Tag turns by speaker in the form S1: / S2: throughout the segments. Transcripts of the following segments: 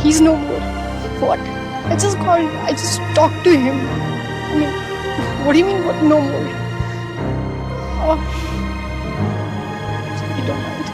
S1: He's no more. What? I just talked to him. I mean, what do you mean, what, no more? Oh, I don't mind.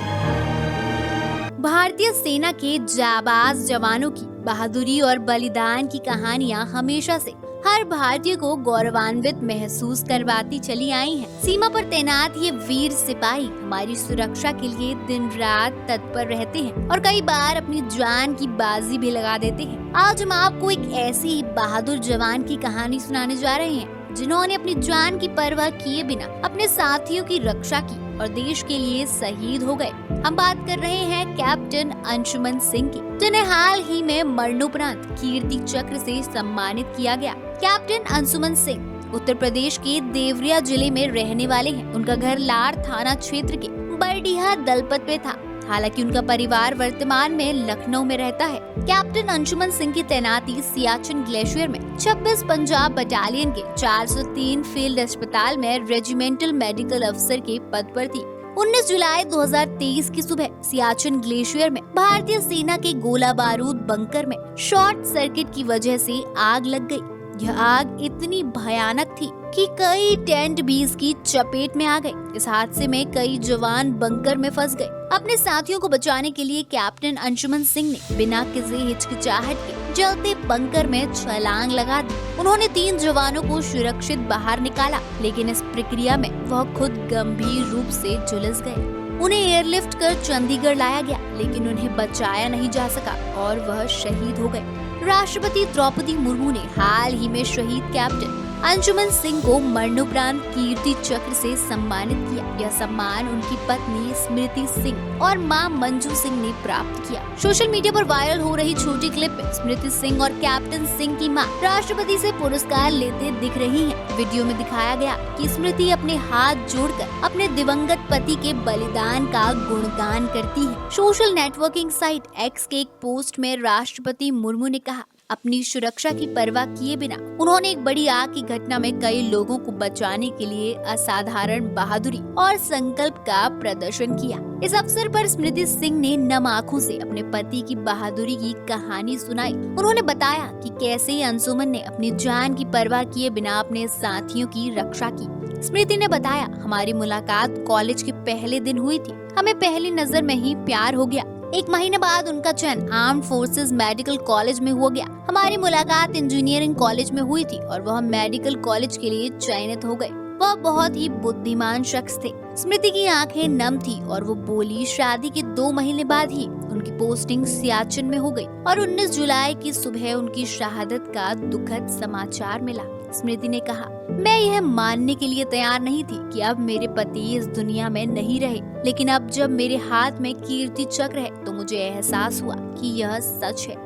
S2: भारतीय सेना के जाबाज जवानों की बहादुरी और बलिदान की कहानियां हमेशा से हर भारतीय को गौरवान्वित महसूस करवाती चली आई हैं। सीमा पर तैनात ये वीर सिपाही हमारी सुरक्षा के लिए दिन रात तत्पर रहते हैं और कई बार अपनी जान की बाजी भी लगा देते हैं। आज हम आपको एक ऐसे ही बहादुर जवान की कहानी सुनाने जा रहे हैं जिन्होंने अपनी जान की परवाह किए बिना अपने साथियों की रक्षा की और देश के लिए शहीद हो गए। हम बात कर रहे हैं कैप्टन अंशुमन सिंह की, जिन्हें हाल ही में मरणोपरांत कीर्ति चक्र से सम्मानित किया गया। कैप्टन अंशुमन सिंह उत्तर प्रदेश के देवरिया जिले में रहने वाले हैं। उनका घर लार थाना क्षेत्र के बरडीहा दलपत में था। हालांकि उनका परिवार वर्तमान में लखनऊ में रहता है। कैप्टन अंशुमन सिंह की तैनाती सियाचिन ग्लेशियर में 26 पंजाब बटालियन के 403 फील्ड अस्पताल में रेजिमेंटल मेडिकल अफसर के पद पर थी। 19 जुलाई 2023 की सुबह सियाचिन ग्लेशियर में भारतीय सेना के गोला बारूद बंकर में शॉर्ट सर्किट की वजह से आग लग गई। यह आग इतनी भयानक थी कि कई टेंट भी इसकी चपेट में आ गए। इस हादसे में कई जवान बंकर में फंस गए। अपने साथियों को बचाने के लिए कैप्टन अंशुमन सिंह ने बिना किसी हिचकिचाहट के जलते बंकर में छलांग लगा दी। उन्होंने 3 जवानों को सुरक्षित बाहर निकाला, लेकिन इस प्रक्रिया में वह खुद गंभीर रूप से झुलस गए। उन्हें एयरलिफ्ट कर चंडीगढ़ लाया गया, लेकिन उन्हें बचाया नहीं जा सका और वह शहीद हो गए। राष्ट्रपति द्रौपदी मुर्मू ने हाल ही में शहीद कैप्टन अंशुमन सिंह को मरणोपरांत कीर्ति चक्र से सम्मानित किया। यह सम्मान उनकी पत्नी स्मृति सिंह और मां मंजू सिंह ने प्राप्त किया। सोशल मीडिया पर वायरल हो रही छोटी क्लिप में स्मृति सिंह और कैप्टन सिंह की मां राष्ट्रपति से पुरस्कार लेते दिख रही हैं। वीडियो में दिखाया गया कि स्मृति अपने हाथ जोड़कर अपने दिवंगत पति के बलिदान का गुणगान करती है। सोशल नेटवर्किंग साइट एक्स के एक पोस्ट में राष्ट्रपति मुर्मू ने कहा, अपनी सुरक्षा की परवाह किए बिना उन्होंने एक बड़ी आग की घटना में कई लोगों को बचाने के लिए असाधारण बहादुरी और संकल्प का प्रदर्शन किया। इस अवसर पर स्मृति सिंह ने नम आंखों से अपने पति की बहादुरी की कहानी सुनाई। उन्होंने बताया कि कैसे अंशुमन ने अपनी जान की परवाह किए बिना अपने साथियों की रक्षा की। स्मृति ने बताया, हमारी मुलाकात कॉलेज के पहले दिन हुई थी। हमें पहली नजर में ही प्यार हो गया। 1 महीने बाद उनका चयन आर्म्ड फोर्सेस मेडिकल कॉलेज में हो गया। हमारी मुलाकात इंजीनियरिंग कॉलेज में हुई थी और वह मेडिकल कॉलेज के लिए चयनित हो गए। वह बहुत ही बुद्धिमान शख्स थे। स्मृति की आंखें नम थी और वो बोली, शादी के 2 महीने बाद ही उनकी पोस्टिंग सियाचिन में हो गई और 19 जुलाई की सुबह उनकी शहादत का दुखद समाचार मिला। स्मृति ने कहा, मैं यह मानने के लिए तैयार नहीं थी कि अब मेरे पति इस दुनिया में नहीं रहे, लेकिन अब जब मेरे हाथ में कीर्ति चक्र है तो मुझे एहसास हुआ कि यह सच है।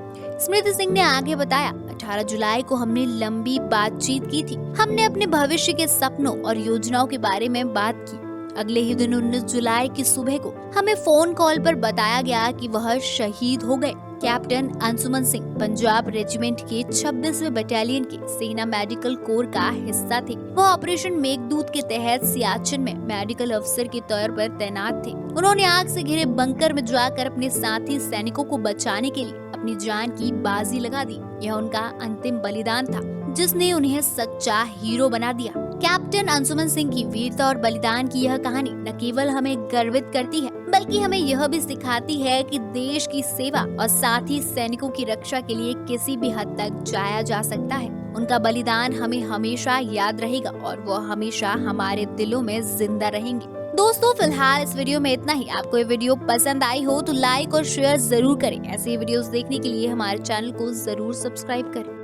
S2: स्मृति सिंह ने आगे बताया, 18 जुलाई को हमने लंबी बातचीत की थी। हमने अपने भविष्य के सपनों और योजनाओं के बारे में बात की। अगले ही दिन 19 जुलाई की सुबह को हमें फोन कॉल पर बताया गया कि वह शहीद हो गए। कैप्टन अंशुमन सिंह पंजाब रेजिमेंट के 26वें बटालियन के सेना मेडिकल कोर का हिस्सा थे। वह ऑपरेशन मेघदूत के तहत सियाचिन में मेडिकल अफसर के तौर पर तैनात थे। उन्होंने आग से घिरे बंकर में जाकर अपने साथी सैनिकों को बचाने के लिए अपनी जान की बाजी लगा दी। यह उनका अंतिम बलिदान था, जिसने उन्हें सच्चा हीरो बना दिया। कैप्टन अंशुमन सिंह की वीरता और बलिदान की यह कहानी न केवल हमें गर्वित करती है, बल्कि हमें यह भी सिखाती है कि देश की सेवा और साथ ही सैनिकों की रक्षा के लिए किसी भी हद तक जाया जा सकता है। उनका बलिदान हमें हमेशा याद रहेगा और वो हमेशा हमारे दिलों में जिंदा रहेंगे। दोस्तों, फिलहाल इस वीडियो में इतना ही। आपको ये वीडियो पसंद आई हो तो लाइक और शेयर जरूर करें। ऐसे वीडियोस देखने के लिए हमारे चैनल को जरूर सब्सक्राइब करें।